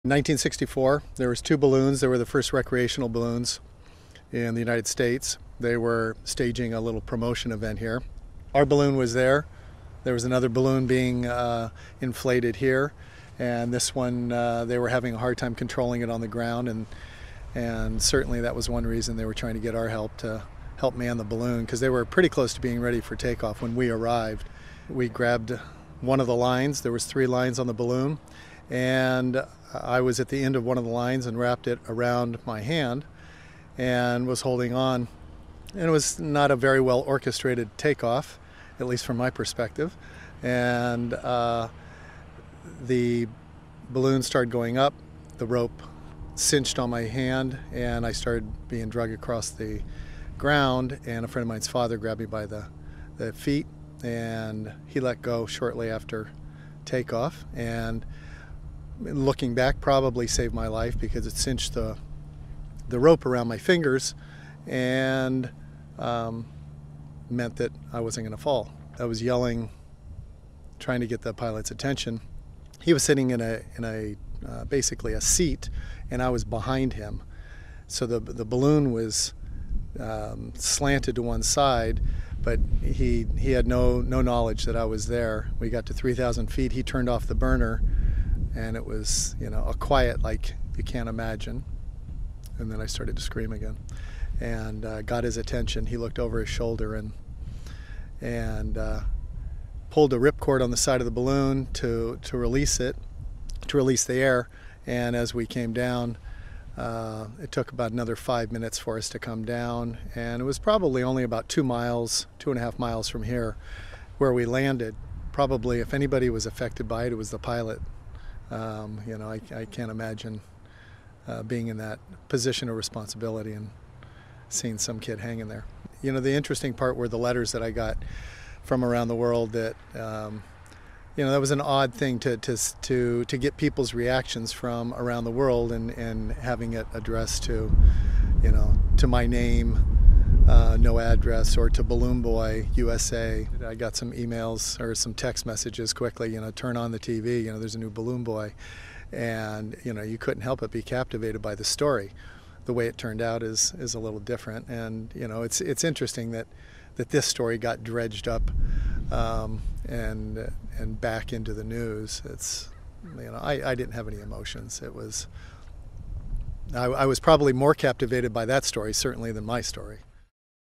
In 1964, there was two balloons. They were the first recreational balloons in the United States. They were staging a little promotion event here. Our balloon was there. There was another balloon being inflated here, and this one they were having a hard time controlling it on the ground, and certainly that was one reason they were trying to get our help to help man the balloon, because they were pretty close to being ready for takeoff when we arrived. We grabbed one of the lines. There was 3 lines on the balloon, and I was at the end of one of the lines and wrapped it around my hand and was holding on. And it was not a very well orchestrated takeoff, at least from my perspective. And the balloon started going up, the rope cinched on my hand, and I started being dragged across the ground, and a friend of mine's father grabbed me by the feet, and he let go shortly after takeoff. And looking back, probably saved my life, because it cinched the rope around my fingers and meant that I wasn't going to fall. I was yelling, trying to get the pilot's attention. He was sitting in a basically a seat, and I was behind him. So the balloon was slanted to one side, but he had no knowledge that I was there. We got to 3,000 feet. He turned off the burner, and it was, a quiet like you can't imagine. And then I started to scream again, and got his attention. He looked over his shoulder and pulled a ripcord on the side of the balloon to release it, to release the air. And as we came down, it took about another 5 minutes for us to come down, and it was probably only about 2.5 miles from here where we landed. Probably, if anybody was affected by it, it was the pilot. I can't imagine being in that position of responsibility and seeing some kid hanging there. The interesting part were the letters that I got from around the world. That that was an odd thing to get people's reactions from around the world, and having it addressed to my name, no address, or to Balloon Boy USA. I got some emails or some text messages quickly, turn on the TV, there's a new Balloon Boy. And you couldn't help but be captivated by the story. The way it turned out is a little different, and it's interesting that this story got dredged up and back into the news. It's I didn't have any emotions. It was I was probably more captivated by that story certainly than my story.